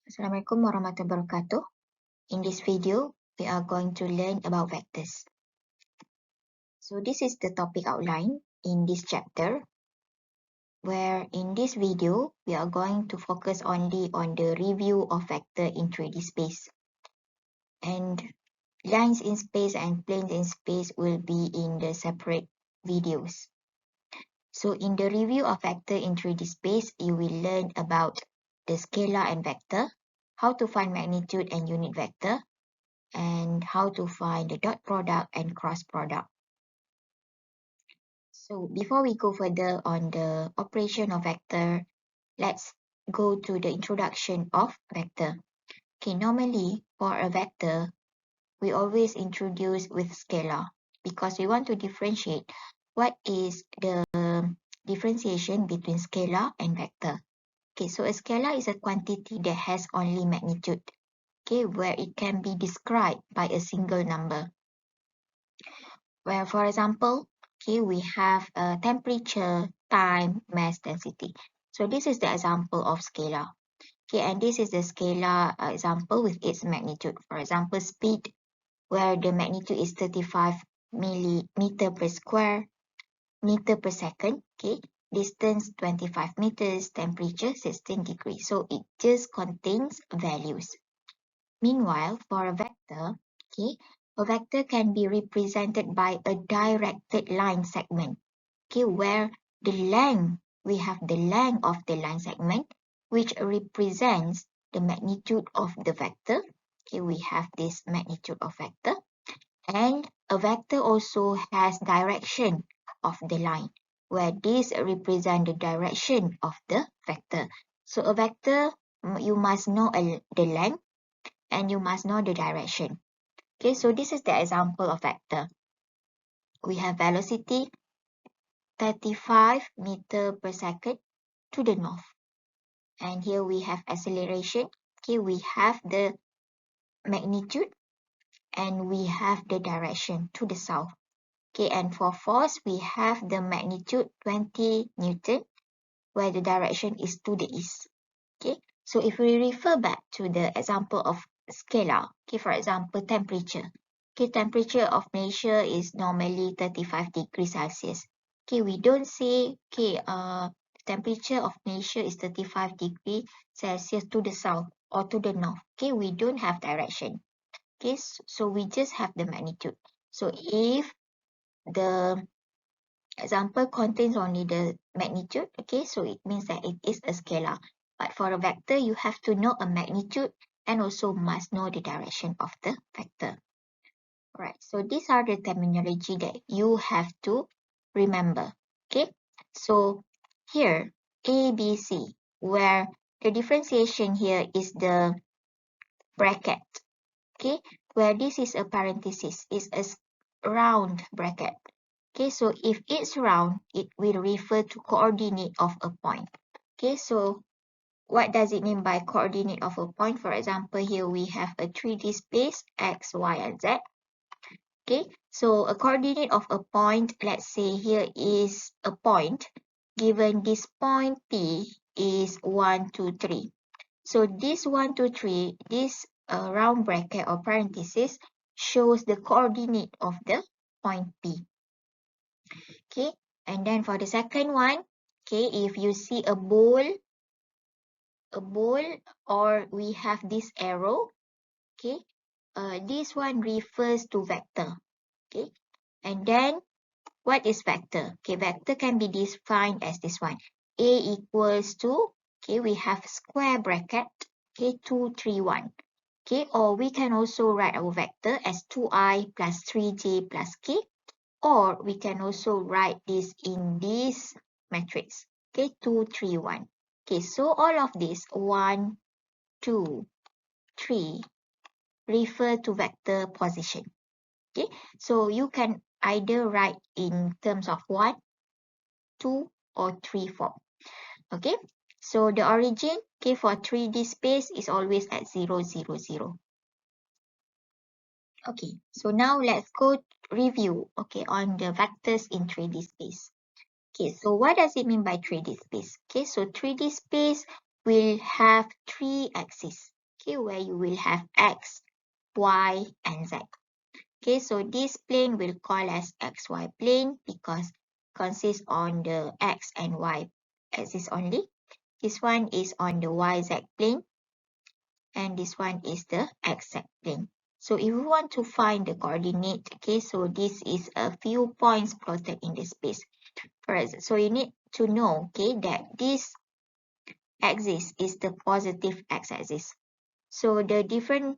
Assalamualaikum warahmatullahi wabarakatuh. In this video, we are going to learn about vectors. So this is the topic outline in this chapter, where in this video, we are going to focus only on the review of vector in 3D space. And lines in space and planes in space will be in the separate videos. So in the review of vector in 3D space, you will learn about the scalar and vector, how to find magnitude and unit vector, and how to find the dot product and cross product. So before we go further on the operation of vector, let's go to the introduction of vector. Okay, normally for a vector, we always introduce with scalar because we want to differentiate what is the differentiation between scalar and vector. Okay, so a scalar is a quantity that has only magnitude, okay, where it can be described by a single number. Where, for example, okay, we have temperature, time, mass, density. So this is the example of scalar. Okay, and this is the scalar example with its magnitude. For example, speed, where the magnitude is 35 millimeter per square meter per second. Okay, distance 25 meters, temperature 16 degrees. So it just contains values. Meanwhile, for a vector, okay, a vector can be represented by a directed line segment, okay, where the length, we have the length of the line segment, which represents the magnitude of the vector. Okay, we have this magnitude of vector. And a vector also has direction of the line, where this represents the direction of the vector. So a vector, you must know the length, and you must know the direction. Okay, so this is the example of vector. We have velocity 35 meter per second to the north. And here we have acceleration. Okay, we have the magnitude and we have the direction to the south. Okay, and for force, we have the magnitude 20 Newton, where the direction is to the east. Okay, so if we refer back to the example of scalar, okay, for example, temperature. Okay, temperature of Malaysia is normally 35 degrees Celsius. Okay, we don't say, okay, temperature of Malaysia is 35 degrees Celsius to the south or to the north. Okay, we don't have direction. Okay, so we just have the magnitude. So if the example contains only the magnitude, okay, so it means that it is a scalar. But for a vector, you have to know a magnitude and also must know the direction of the vector. Alright, so these are the terminology that you have to remember. Okay, so here, A, B, C, where the differentiation here is the bracket. Okay, where this is a parenthesis, is a round bracket. Okay, so if it's round, it will refer to coordinate of a point. Okay, so what does it mean by coordinate of a point? For example, here we have a 3D space, X, Y, and Z. Okay, so a coordinate of a point, let's say here is a point, given this point P is 1, 2, 3. So this 1, 2, 3, this round bracket or parenthesis shows the coordinate of the point P. Okay, and then for the second one, okay, if you see a bowl, or we have this arrow, okay, this one refers to vector. Okay, and then what is vector? Okay, vector can be defined as this one. A equals to, okay, we have square bracket, okay, 2, 3, 1. Okay, or we can also write our vector as 2i plus 3j plus k, or we can also write this in this matrix. Okay, 2, 3, 1. Okay, so all of this 1, 2, 3 refer to vector position. Okay, so you can either write in terms of 1, 2, or 3 form. Okay, so the origin, okay, for 3D space is always at 0, 0, 0. Okay, so now let's go review, okay, on the vectors in 3D space. Okay, so what does it mean by 3D space? Okay, so 3D space will have 3 axes. okay, where you will have x, y, and z. Okay, so this plane will call as xy plane because consists on the x and y axis only. This one is on the yz plane, and this one is the xz plane. So if we want to find the coordinate, okay, so this is a few points plotted in the space. First, so you need to know, okay, that this axis is the positive x-axis. So the different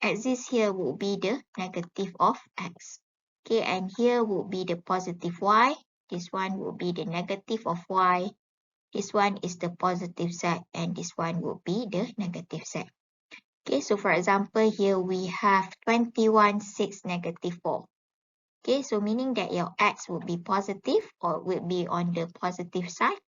axis here will be the negative of x. Okay, and here will be the positive y. This one will be the negative of y. This one is the positive z, and this one will be the negative z. Okay, so for example, here we have 21, 6, negative 4. Okay, so meaning that your x will be positive or will be on the positive side.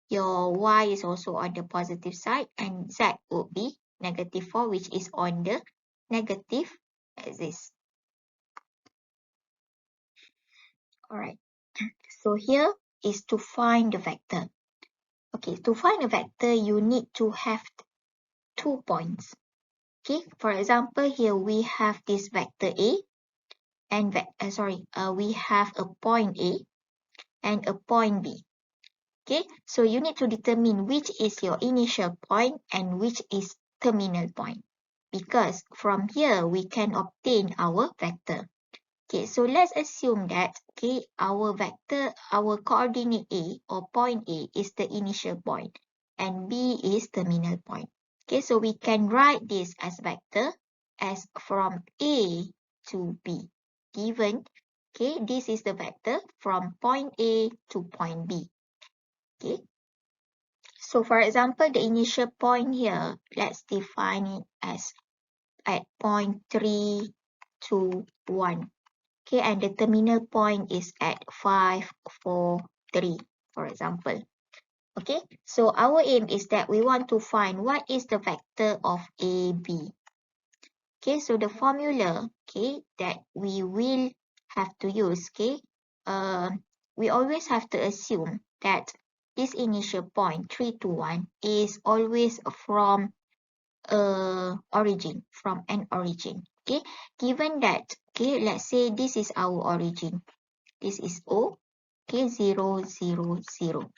Your y is also on the positive side, and z will be negative 4, which is on the negative axis. Alright, so here is to find the vector. Okay, to find a vector, you need to have 2 points. Okay, for example, here we have this vector A, and we have a point A and a point B. Okay, so you need to determine which is your initial point and which is terminal point, because from here we can obtain our vector. Okay, so let's assume that, okay, our vector, our coordinate A or point A is the initial point and B is terminal point. Okay, so we can write this as vector as from A to B. Given, okay, this is the vector from point A to point B. Okay, so for example, the initial point here, let's define it as at point 3, 2, 1. Okay, and the terminal point is at 5, 4, 3, for example. Okay, so our aim is that we want to find what is the vector of AB. Okay, so the formula, okay, that we will have to use, okay, we always have to assume that this initial point 3 to 1 is always from origin, from an origin. Okay, given that, okay, let's say this is our origin. This is O, okay, 0, 0, 0.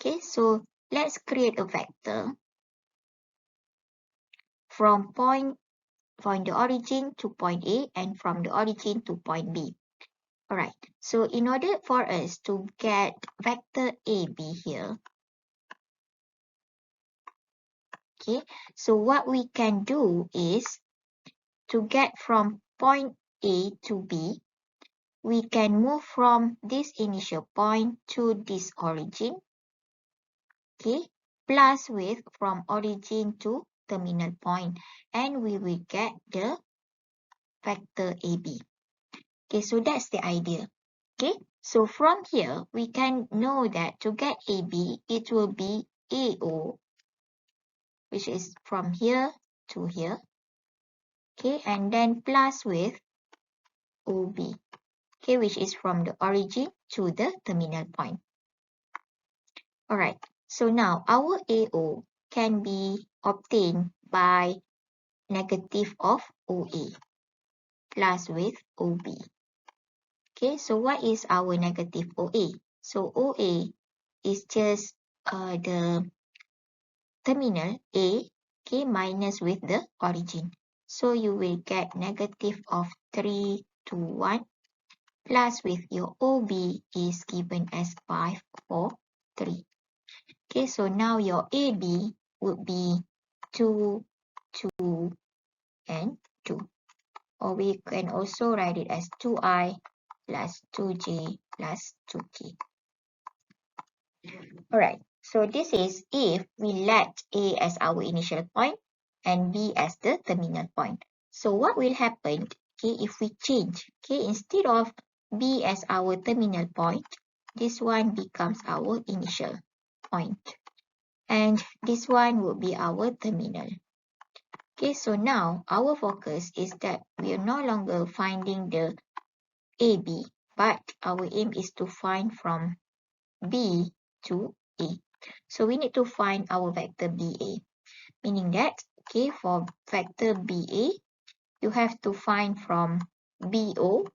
Okay, so let's create a vector from the origin to point A and from the origin to point B. Alright, so in order for us to get vector AB here, okay, so what we can do is to get from point A to B, we can move from this initial point to this origin, okay, plus with from origin to terminal point, and we will get the vector AB. Okay, so that's the idea. Okay, so from here, we can know that to get AB, it will be AO, which is from here to here. Okay, and then plus with OB, okay, which is from the origin to the terminal point. Alright, so now our AO can be obtained by negative of OA plus with OB. Okay, so what is our negative OA? So OA is just the terminal A, okay, minus with the origin. So you will get negative of 3 to 1 plus with your OB is given as 5, 4, 3. Okay, so now your AB would be 2, 2, and 2. Or we can also write it as 2i plus 2j plus 2k. Alright, so this is if we let A as our initial point and B as the terminal point. So what will happen, okay, if we change, okay, instead of B as our terminal point, this one becomes our initial point. And this one will be our terminal. Okay, so now our focus is that we are no longer finding the AB, but our aim is to find from B to A. So we need to find our vector BA. meaning that, okay, for vector BA, you have to find from BO,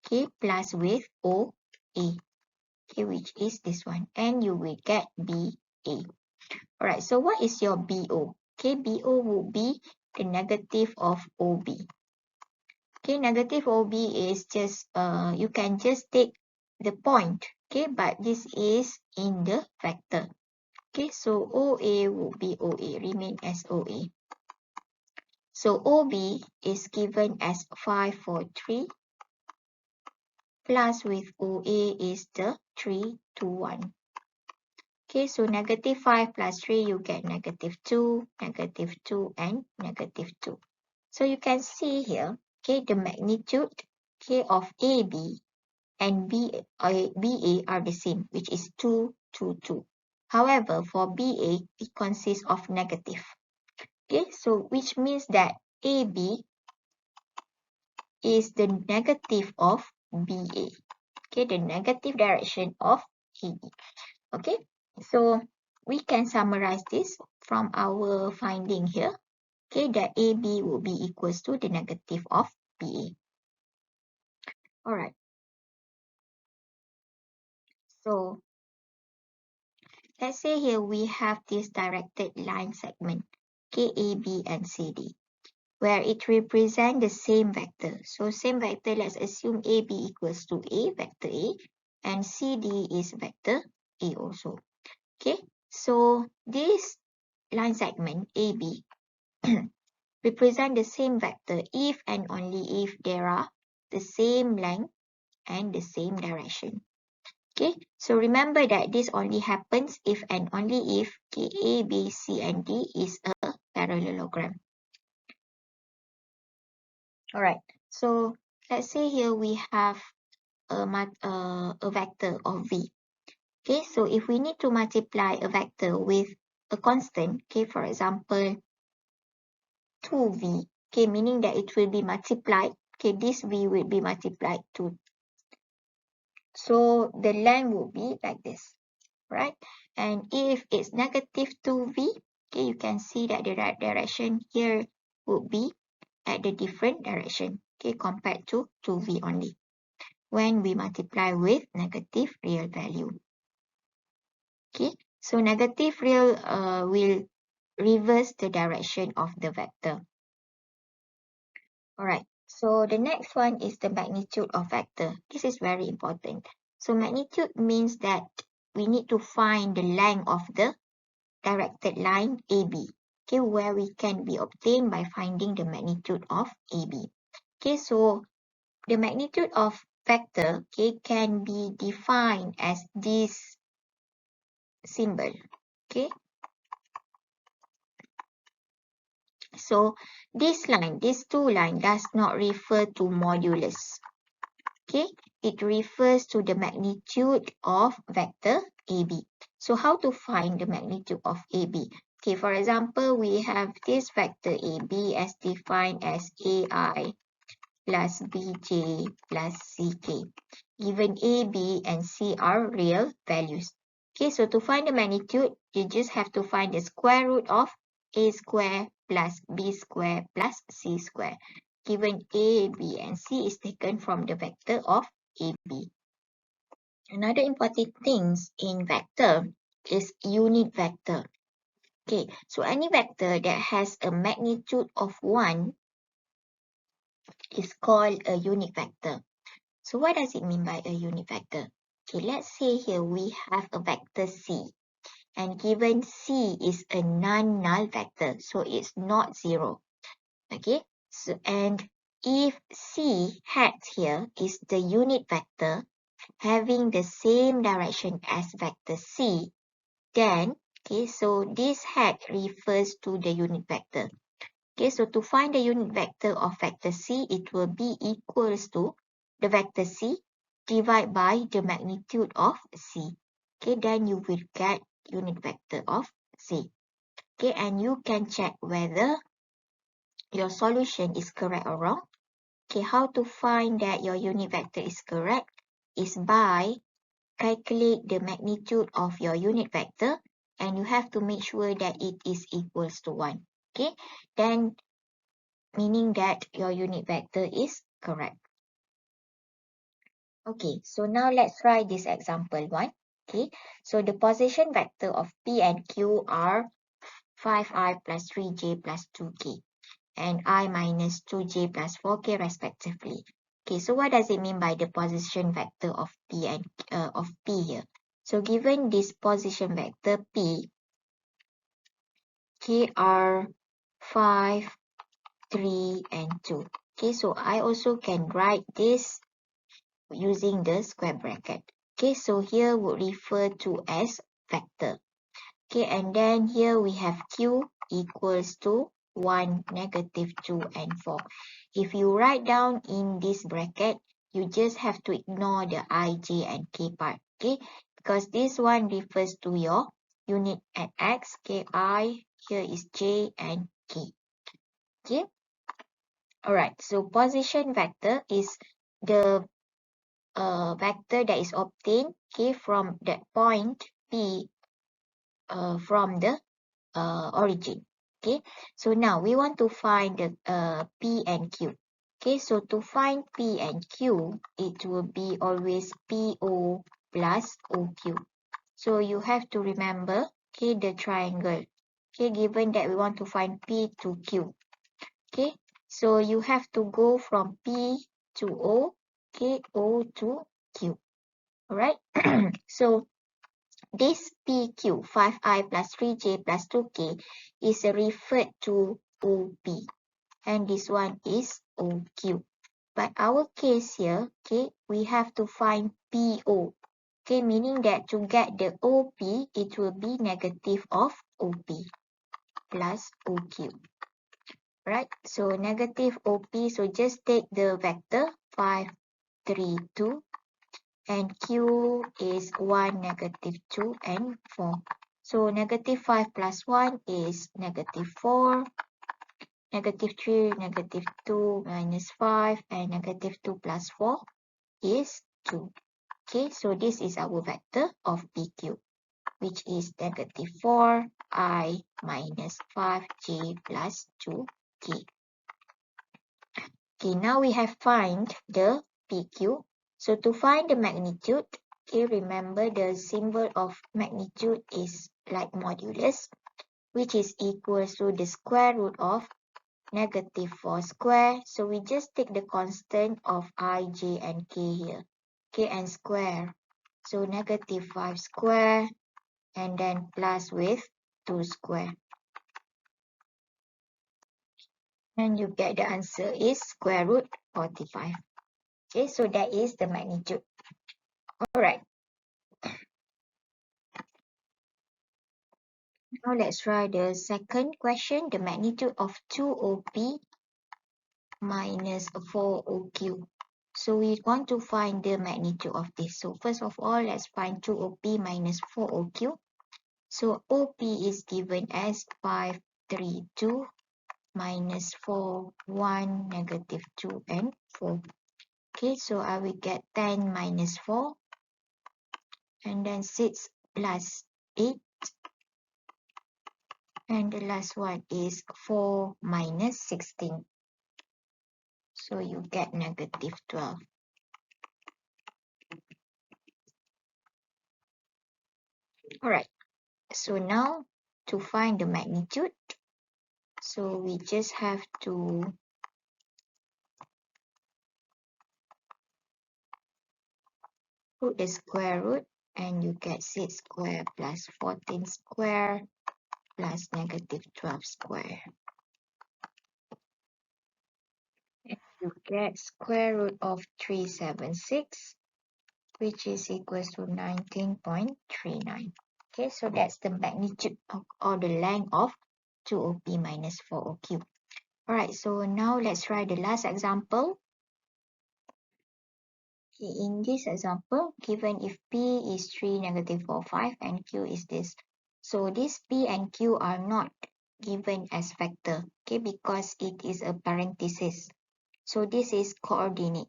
okay, plus with OA, okay, which is this one, and you will get BA. Alright, so what is your BO? Okay, BO would be the negative of OB. Okay, negative OB is just, you can just take the point, okay, but this is in the vector. Okay, so OA would be OA, remain as OA. So OB is given as 5, 4, 3, plus with OA is the 3, 2, 1. Okay, so negative 5 plus 3, you get negative 2, and negative 2. So you can see here, okay, the magnitude, okay, of AB and BA are the same, which is 2, 2, 2. However, for BA, it consists of negative. Okay, so which means that AB is the negative of BA. Okay, the negative direction of AB. Okay, so we can summarize this from our finding here. Okay, that AB will be equals to the negative of BA. Alright. So let's say here we have this directed line segment, okay, AB and CD, where it represents the same vector. So same vector, let's assume AB equals to A, vector A, and CD is vector A also. Okay, so this line segment AB represent the same vector if and only if there are the same length and the same direction. Okay, so remember that this only happens if and only if A, B, C, and D is a parallelogram. Alright, so let's say here we have a vector of V. Okay, so if we need to multiply a vector with a constant, okay, for example, 2V, okay, meaning that it will be multiplied, okay, this V will be multiplied to, so the length will be like this, right? And if it's negative 2V, okay, you can see that the right direction here would be at the different direction, okay, compared to 2V only, when we multiply with negative real value. Okay, so negative real will reverse the direction of the vector. Alright, so the next one is the magnitude of vector. This is very important. So magnitude means that we need to find the length of the directed line AB, okay, where we can be obtained by finding the magnitude of AB. Okay, so the magnitude of vector, okay, can be defined as this symbol. Okay, so this line, these two lines does not refer to modulus. Okay, it refers to the magnitude of vector AB. So how to find the magnitude of AB? Okay, for example, we have this vector AB as defined as AI plus BJ plus CK. Given AB and C are real values. Okay, so to find the magnitude, you just have to find the square root of A square plus B square plus C square. Given A, B, and C is taken from the vector of AB. Another important thing in vector is unit vector. Okay, so any vector that has a magnitude of 1 is called a unit vector. So what does it mean by a unit vector? Okay, let's say here we have a vector C, and given C is a non-null vector, so it's not 0. Okay, so and if C hat here is the unit vector having the same direction as vector C, then, okay, so this hat refers to the unit vector. Okay, so to find the unit vector of vector C, it will be equals to the vector C divided by the magnitude of C. Okay, then you will get unit vector of C. Okay, and you can check whether your solution is correct or wrong. Okay, how to find that your unit vector is correct is by calculate the magnitude of your unit vector and you have to make sure that it is equals to 1. Okay, then meaning that your unit vector is correct. Okay, so now let's try this example 1. Okay, so the position vector of P and Q are 5i plus 3j plus 2k and I minus 2j plus 4k respectively. Okay, so what does it mean by the position vector of P and of P here? So given this position vector P, K are 5, 3, and 2. Okay, so I also can write this using the square bracket. Okay, so here would refer to as vector. Okay, and then here we have Q equals to 1, negative 2, and 4. If you write down in this bracket, you just have to ignore the I, J, and K part. Okay, because this one refers to your unit at X, K, I, here is J and K. Okay, alright, so position vector is the vector that is obtained, okay, from that point P from the origin. Okay, so now we want to find the P and Q. Okay, so to find P and Q, it will be always PO plus OQ. So you have to remember, okay, the triangle. Okay, given that we want to find P to Q. Okay, so you have to go from P to O, okay, O to Q. Alright, so this PQ 5i plus 3j plus 2k is referred to OP and this one is OQ. But our case here, okay, we have to find PO. Okay, meaning that to get the OP, it will be negative of OP plus OQ. Right, so negative OP, so just take the vector 5, 3, 2. And Q is 1, negative 2, and 4. So negative 5 plus 1 is negative 4, negative 3, negative 2, minus 5, and negative 2 plus 4 is 2. Okay, so this is our vector of PQ, which is negative 4i minus 5j plus 2k. Okay, now we have find the PQ. So to find the magnitude, okay, remember the symbol of magnitude is like modulus, which is equals to the square root of negative 4 square. So we just take the constant of I, J, and K here. Okay, and square. So negative 5 square and then plus with 2 square. And you get the answer is square root 45. Okay, so that is the magnitude. Alright. Now let's try the second question, the magnitude of 2OP minus 4OQ. So we want to find the magnitude of this. So first of all, let's find 2OP minus 4OQ. So OP is given as 5, 3, 2 minus 4, 1, negative 2, and 4. Okay, so I will get 10 minus 4 and then 6 plus 8. And the last one is 4 minus 16. So you get negative 12. Alright, so now to find the magnitude, so we just have to put the square root and you get 6 square plus 14 square plus negative 12 square. And you get square root of 376, which is equals to 19.39. Okay, so that's the magnitude of, or the length of 2OP minus 4OQ. Alright, so now let's try the last example. In this example, given if P is 3, negative 4, 5, and Q is this. So this P and Q are not given as vector, okay, because it is a parenthesis. So this is coordinate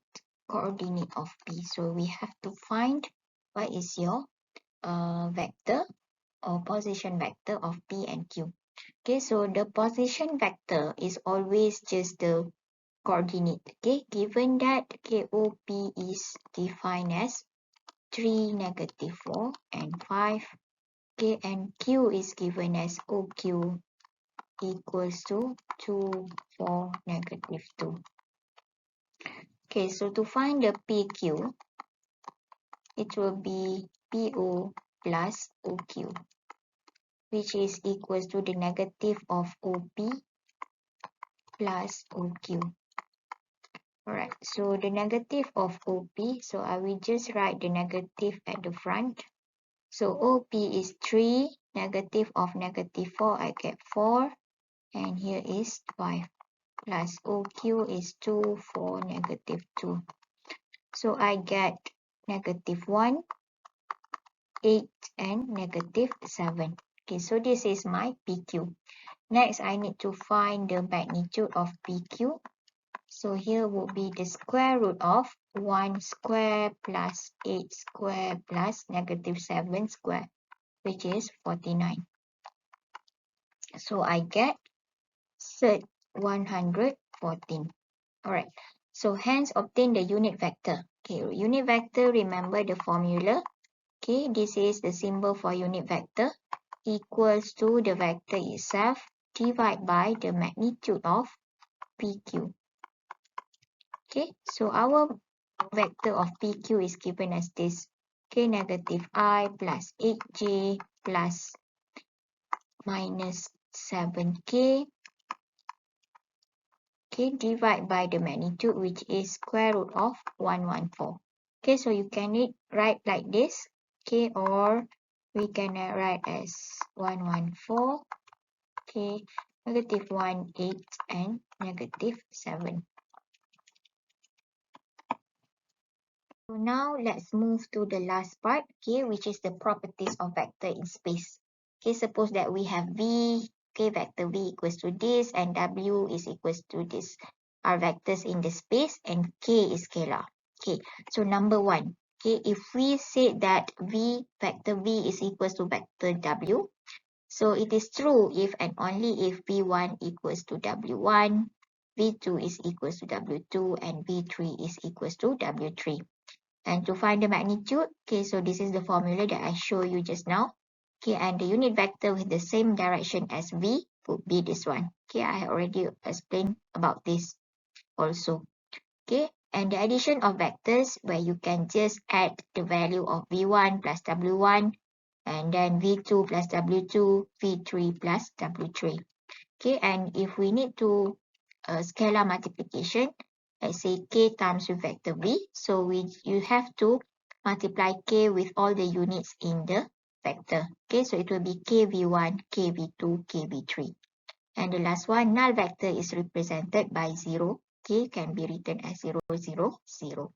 of P. So we have to find what is your vector or position vector of P and Q. Okay, so the position vector is always just the coordinate. Okay, given that KOP is defined as 3, -4, and 5. Okay, and Q is given as OQ equals to 2, 4, -2. Okay, so to find the PQ, it will be PO plus OQ, which is equals to the negative of OP plus OQ. Alright, so the negative of OP, so I will just write the negative at the front. So OP is 3, negative of -4, I get 4, and here is 5, plus OQ is 2, 4, -2. So I get -1, 8, and -7. Okay, so this is my PQ. Next, I need to find the magnitude of PQ. So here would be the square root of 1 square plus 8 square plus -7 square, which is 49. So I get 114. Alright, so hence obtain the unit vector. Okay, unit vector, remember the formula. Okay, this is the symbol for unit vector, equals to the vector itself divided by the magnitude of PQ. Okay, so our vector of PQ is given as this. Okay, -I plus 8j plus -7k. Okay, divide by the magnitude, which is square root of 114. Okay, so you can write like this. Okay, or we can write as 114. Okay, -1, 8, and -7. So now let's move to the last part, okay, which is the properties of vector in space. Okay, suppose that we have V, okay, vector V equals to this, and W is equals to this. Are vectors in the space, and K is scalar. Okay, so number 1, okay, if we say that vector V is equals to vector W, so it is true if and only if V1 equals to W1, V2 is equals to W2, and V3 is equals to W3. And to find the magnitude, okay, so this is the formula that I showed you just now. Okay, and the unit vector with the same direction as V would be this one. Okay, I already explained about this also. Okay, and the addition of vectors where you can just add the value of V1 plus W1, and then V2 plus W2, V3 plus W3. Okay, and if we need to scalar multiplication, let's say k times with vector v, so you have to multiply k with all the units in the vector. Okay, so it will be kv1, kv2, kv3. And the last one, null vector is represented by 0. Okay, can be written as 0, 0, 0.